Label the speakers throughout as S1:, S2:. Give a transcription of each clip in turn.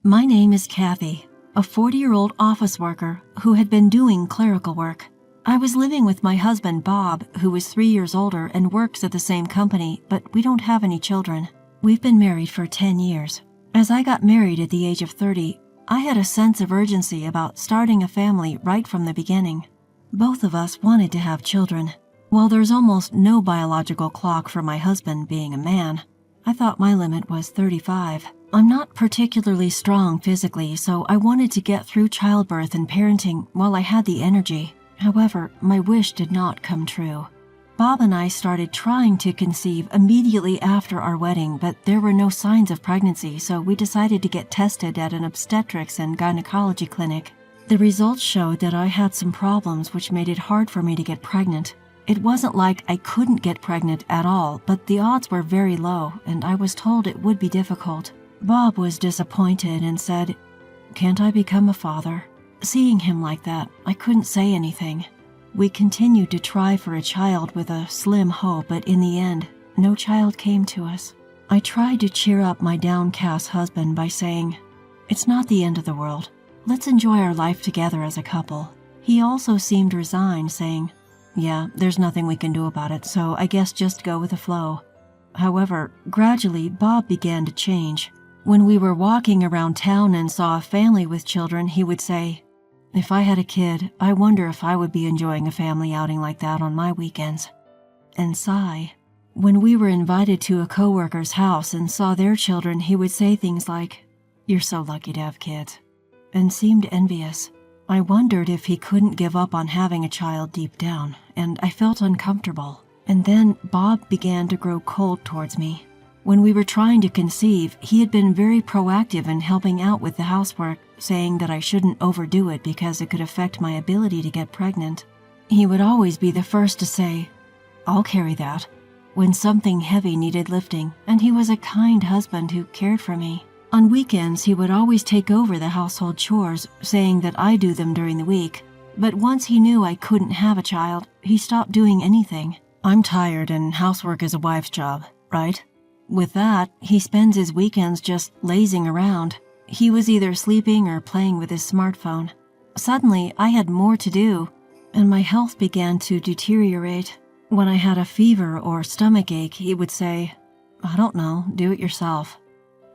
S1: My name is Kathy, a 40-year-old office worker who had been doing clerical work. I was living with my husband, Bob, who is 3 years older and works at the same company, but we don't have any children. We've been married for 10 years. As I got married at the age of 30, I had a sense of urgency about starting a family right from the beginning. Both of us wanted to have children. While there's almost no biological clock for my husband being a man, I thought my limit was 35. I'm not particularly strong physically, so I wanted to get through childbirth and parenting while I had the energy. However, my wish did not come true. Bob and I started trying to conceive immediately after our wedding, but there were no signs of pregnancy, so we decided to get tested at an obstetrics and gynecology clinic. The results showed that I had some problems which made it hard for me to get pregnant. It wasn't like I couldn't get pregnant at all, but the odds were very low, and I was told it would be difficult. Bob was disappointed and said, "Can't I become a father?" Seeing him like that, I couldn't say anything. We continued to try for a child with a slim hope, but in the end, no child came to us. I tried to cheer up my downcast husband by saying, "It's not the end of the world. Let's enjoy our life together as a couple." He also seemed resigned, saying, "Yeah, there's nothing we can do about it, so I guess just go with the flow." However, gradually, Bob began to change. When we were walking around town and saw a family with children, he would say, "If I had a kid, I wonder if I would be enjoying a family outing like that on my weekends." And sigh. When we were invited to a coworker's house and saw their children, he would say things like, "You're so lucky to have kids," and seemed envious. I wondered if he couldn't give up on having a child deep down, and I felt uncomfortable. And then Bob began to grow cold towards me. When we were trying to conceive, he had been very proactive in helping out with the housework, saying that I shouldn't overdo it because it could affect my ability to get pregnant. He would always be the first to say, "I'll carry that," when something heavy needed lifting, and he was a kind husband who cared for me. On weekends, he would always take over the household chores, saying that I do them during the week. But once he knew I couldn't have a child, he stopped doing anything. I'm tired and housework is a wife's job, right? With that, he spends his weekends just lazing around. He was either sleeping or playing with his smartphone. Suddenly, I had more to do, and my health began to deteriorate. When I had a fever or stomach ache, he would say, "I don't know, do it yourself."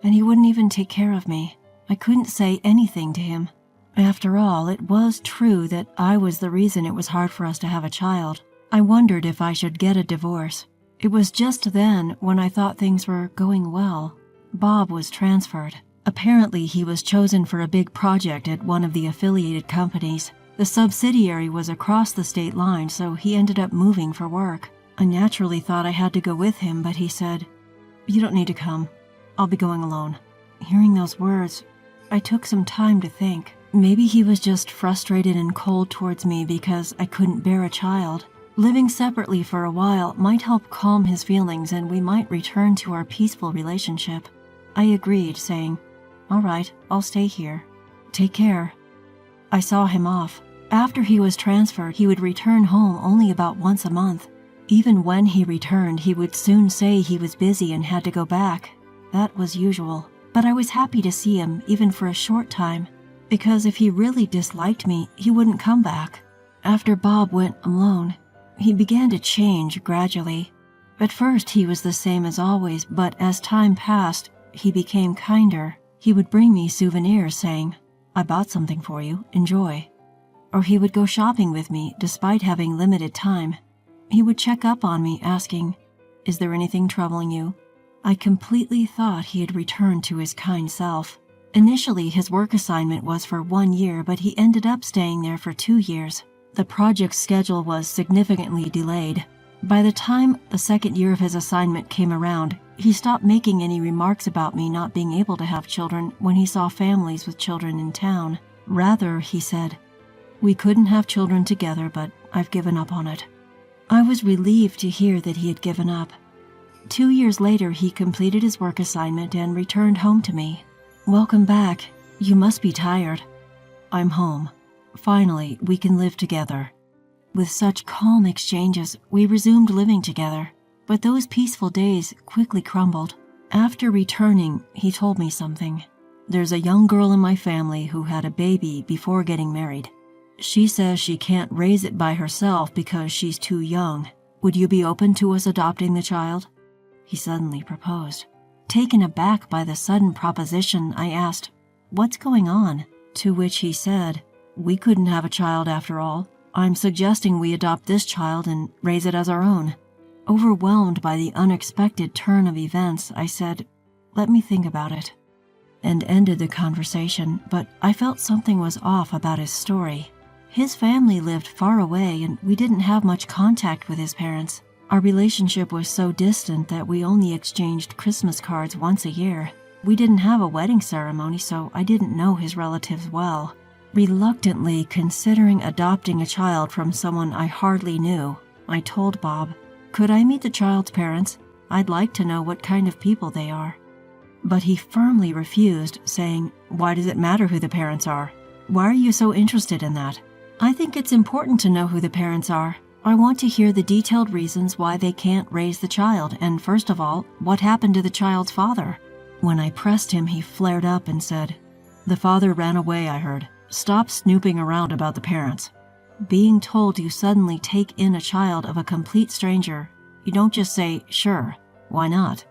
S1: And he wouldn't even take care of me. I couldn't say anything to him. After all, it was true that I was the reason it was hard for us to have a child. I wondered if I should get a divorce. It was just then, when I thought things were going well, Bob was transferred. Apparently, he was chosen for a big project at one of the affiliated companies. The subsidiary was across the state line, so he ended up moving for work. I naturally thought I had to go with him, but he said, "You don't need to come. I'll be going alone." Hearing those words, I took some time to think. Maybe he was just frustrated and cold towards me because I couldn't bear a child. Living separately for a while might help calm his feelings and we might return to our peaceful relationship. I agreed, saying, "All right, I'll stay here. Take care." I saw him off. After he was transferred, he would return home only about once a month. Even when he returned, he would soon say he was busy and had to go back. That was usual, but I was happy to see him even for a short time, because if he really disliked me, he wouldn't come back. After Bob went alone, he began to change gradually. At first, he was the same as always, but as time passed, he became kinder. He would bring me souvenirs saying, "I bought something for you, enjoy." Or he would go shopping with me despite having limited time. He would check up on me asking, "Is there anything troubling you?" I completely thought he had returned to his kind self. Initially, his work assignment was for 1 year, but he ended up staying there for 2 years. The project's schedule was significantly delayed. By the time the second year of his assignment came around, he stopped making any remarks about me not being able to have children when he saw families with children in town. Rather, he said, "We couldn't have children together, but I've given up on it." I was relieved to hear that he had given up. 2 years later, he completed his work assignment and returned home to me. "Welcome back. You must be tired." "I'm home. Finally, we can live together." With such calm exchanges, we resumed living together. But those peaceful days quickly crumbled. After returning, he told me something. There's a young girl in my family who had a baby before getting married. She says she can't raise it by herself because she's too young. Would you be open to us adopting the child?" He suddenly proposed. Taken aback by the sudden proposition, I asked, "What's going on?" To which he said, "We couldn't have a child after all. I'm suggesting we adopt this child and raise it as our own." Overwhelmed by the unexpected turn of events, I said, "Let me think about it," and ended the conversation, but I felt something was off about his story. His family lived far away and we didn't have much contact with his parents. Our relationship was so distant that we only exchanged Christmas cards once a year. We didn't have a wedding ceremony, so I didn't know his relatives well. Reluctantly considering adopting a child from someone I hardly knew, I told Bob, "Could I meet the child's parents? I'd like to know what kind of people they are." But he firmly refused, saying, "Why does it matter who the parents are? Why are you so interested in that?" "I think it's important to know who the parents are. I want to hear the detailed reasons why they can't raise the child, and first of all, what happened to the child's father." When I pressed him, he flared up and said, "The father ran away, I heard. Stop snooping around about the parents." Being told you suddenly take in a child of a complete stranger, you don't just say, "Sure, why not?"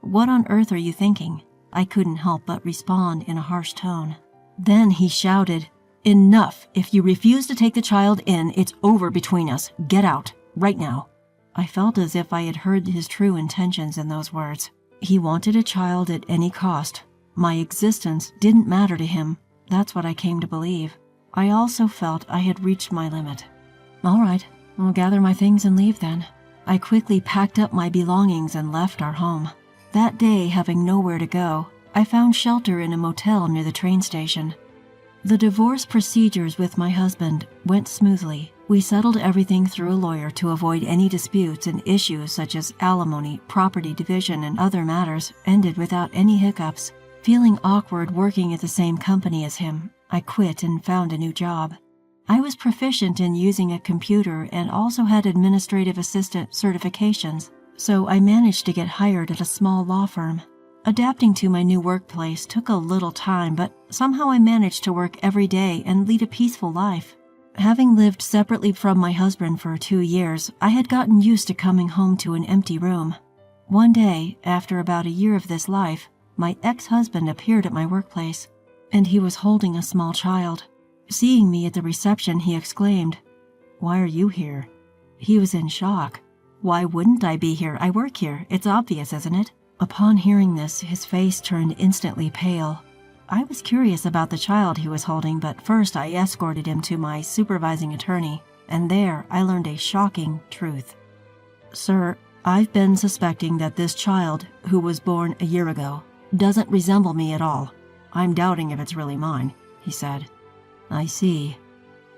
S1: "What on earth are you thinking?" I couldn't help but respond in a harsh tone. Then he shouted, "Enough! If you refuse to take the child in, it's over between us. Get out, right now." I felt as if I had heard his true intentions in those words. He wanted a child at any cost. My existence didn't matter to him. That's what I came to believe. I also felt I had reached my limit. "All right, I'll gather my things and leave then." I quickly packed up my belongings and left our home. That day, having nowhere to go, I found shelter in a motel near the train station. The divorce procedures with my husband went smoothly. We settled everything through a lawyer to avoid any disputes, and issues such as alimony, property division, and other matters ended without any hiccups. Feeling awkward working at the same company as him, I quit and found a new job. I was proficient in using a computer and also had administrative assistant certifications, so I managed to get hired at a small law firm. Adapting to my new workplace took a little time, but somehow I managed to work every day and lead a peaceful life. Having lived separately from my husband for 2 years, I had gotten used to coming home to an empty room. One day, after about a year of this life, my ex-husband appeared at my workplace, and he was holding a small child. Seeing me at the reception, he exclaimed, "Why are you here?" He was in shock. "Why wouldn't I be here? I work here. It's obvious, isn't it?" Upon hearing this, his face turned instantly pale. I was curious about the child he was holding, but first I escorted him to my supervising attorney, and there I learned a shocking truth. "Sir, I've been suspecting that this child, who was born a year ago, doesn't resemble me at all. I'm doubting if it's really mine," he said. "I see.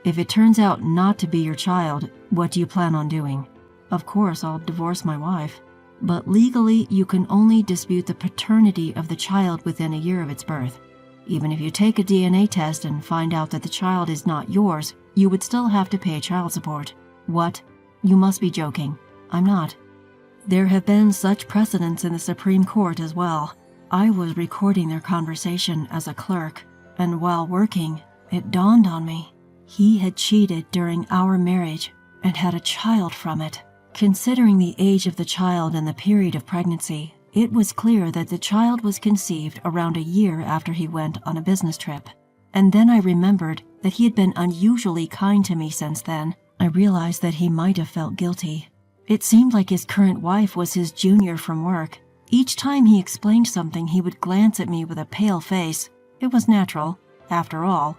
S1: If it turns out not to be your child, what do you plan on doing?" "Of course, I'll divorce my wife. But legally, you can only dispute the paternity of the child within a year of its birth. Even if you take a DNA test and find out that the child is not yours, you would still have to pay child support." "What? You must be joking." "I'm not. There have been such precedents in the Supreme Court as well." I was recording their conversation as a clerk, and while working, it dawned on me. He had cheated during our marriage and had a child from it. Considering the age of the child and the period of pregnancy, it was clear that the child was conceived around a year after he went on a business trip. And then I remembered that he had been unusually kind to me since then. I realized that he might have felt guilty. It seemed like his current wife was his junior from work. Each time he explained something, he would glance at me with a pale face. It was natural, after all.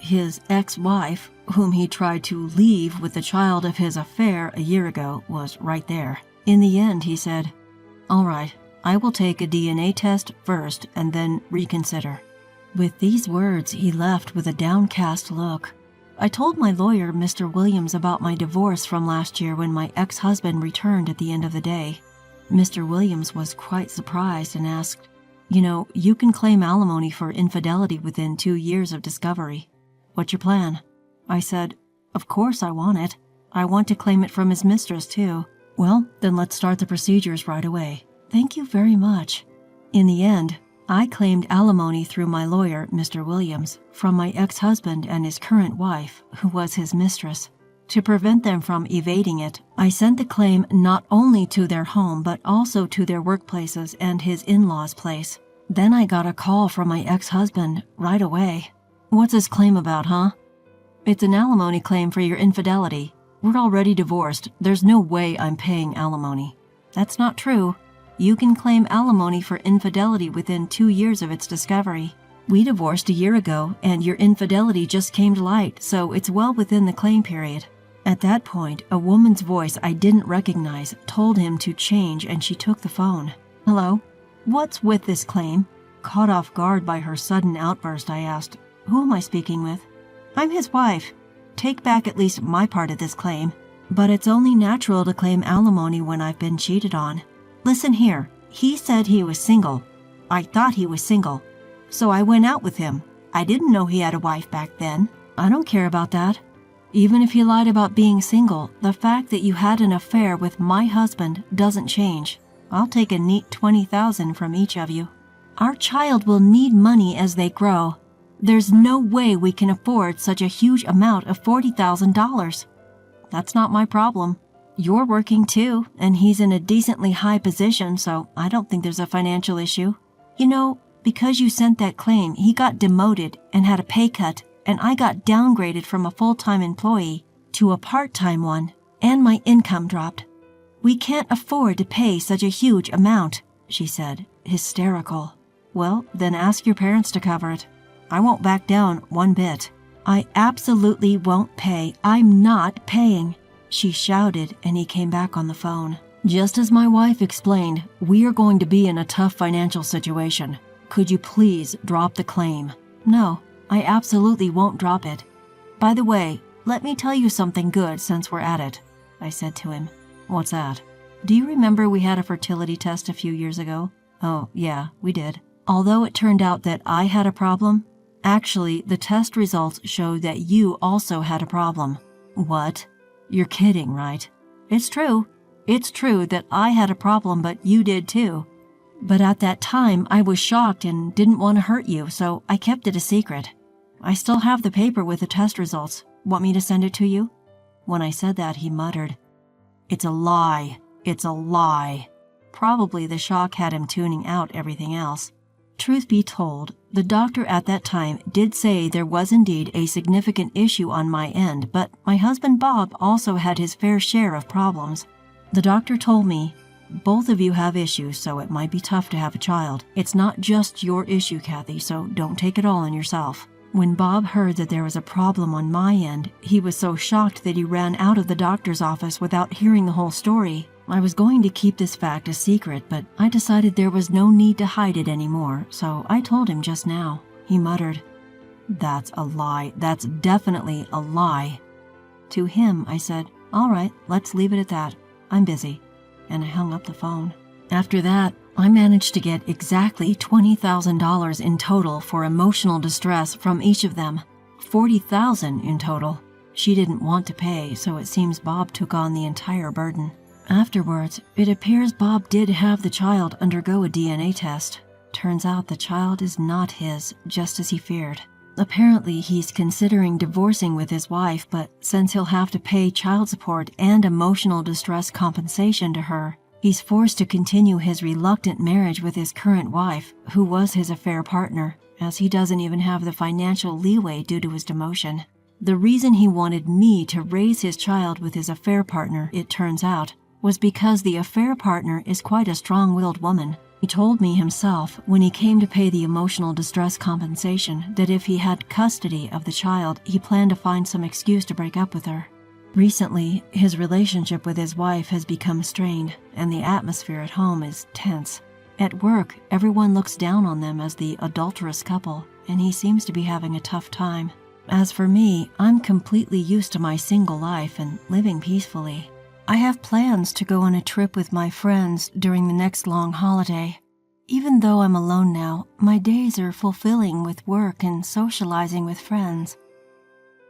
S1: His ex-wife, whom he tried to leave with the child of his affair a year ago, was right there. In the end, he said, "All right, I will take a DNA test first and then reconsider." With these words, he left with a downcast look. I told my lawyer, Mr. Williams, about my divorce from last year when my ex-husband returned at the end of the day. Mr. Williams was quite surprised and asked, "You can claim alimony for infidelity within 2 years of discovery. What's your plan?" I said, "Of course I want it. I want to claim it from his mistress, too." "Well, then let's start the procedures right away." "Thank you very much." In the end, I claimed alimony through my lawyer, Mr. Williams, from my ex-husband and his current wife, who was his mistress. To prevent them from evading it, I sent the claim not only to their home but also to their workplaces and his in-laws' place. Then I got a call from my ex-husband right away. "What's his claim about, huh?" "It's an alimony claim for your infidelity. We're already divorced. There's no way I'm paying alimony." "That's not true. You can claim alimony for infidelity within 2 years of its discovery. We divorced a year ago, and your infidelity just came to light, so it's well within the claim period." At that point, a woman's voice I didn't recognize told him to change, and she took the phone. "Hello? What's with this claim?" Caught off guard by her sudden outburst, I asked, "Who am I speaking with?" "I'm his wife. Take back at least my part of this claim. But it's only natural to claim alimony when I've been cheated on. Listen here, he said he was single. I thought he was single. So I went out with him. I didn't know he had a wife back then. I don't care about that. Even if he lied about being single, the fact that you had an affair with my husband doesn't change. I'll take a neat $20,000 from each of you. Our child will need money as they grow. There's no way we can afford such a huge amount of $40,000. That's not my problem. You're working too, and he's in a decently high position, so I don't think there's a financial issue. You know, because you sent that claim, he got demoted and had a pay cut, and I got downgraded from a full-time employee to a part-time one, and my income dropped. We can't afford to pay such a huge amount," she said, hysterical. "Well, then ask your parents to cover it. I won't back down one bit. I absolutely won't pay. I'm not paying," she shouted, and he came back on the phone. "Just as my wife explained, we are going to be in a tough financial situation. Could you please drop the claim?" "No, I absolutely won't drop it. By the way, let me tell you something good since we're at it," I said to him. "What's that?" "Do you remember we had a fertility test a few years ago?" "Oh, yeah, we did. Although it turned out that I had a problem, actually, the test results showed that you also had a problem." "What? You're kidding, right?" "It's true. It's true that I had a problem, but you did too. But at that time, I was shocked and didn't want to hurt you, so I kept it a secret. I still have the paper with the test results. Want me to send it to you?" When I said that, he muttered, "It's a lie. It's a lie." Probably the shock had him tuning out everything else. Truth be told, the doctor at that time did say there was indeed a significant issue on my end, but my husband Bob also had his fair share of problems. The doctor told me, "Both of you have issues, so it might be tough to have a child. It's not just your issue, Kathy, so don't take it all on yourself." When Bob heard that there was a problem on my end, he was so shocked that he ran out of the doctor's office without hearing the whole story. I was going to keep this fact a secret, but I decided there was no need to hide it anymore, so I told him just now. He muttered, "That's a lie. That's definitely a lie." To him, I said, "All right, let's leave it at that. I'm busy," and I hung up the phone. After that, I managed to get exactly $20,000 in total for emotional distress from each of them. $40,000 in total. She didn't want to pay, so it seems Bob took on the entire burden. Afterwards, it appears Bob did have the child undergo a DNA test. Turns out the child is not his, just as he feared. Apparently, he's considering divorcing with his wife, but since he'll have to pay child support and emotional distress compensation to her, he's forced to continue his reluctant marriage with his current wife, who was his affair partner, as he doesn't even have the financial leeway due to his demotion. The reason he wanted me to raise his child with his affair partner, it turns out, was because the affair partner is quite a strong-willed woman. He told me himself, when he came to pay the emotional distress compensation, that if he had custody of the child, he planned to find some excuse to break up with her. Recently, his relationship with his wife has become strained, and the atmosphere at home is tense. At work, everyone looks down on them as the adulterous couple, and he seems to be having a tough time. As for me, I'm completely used to my single life and living peacefully. I have plans to go on a trip with my friends during the next long holiday. Even though I'm alone now, my days are fulfilling with work and socializing with friends.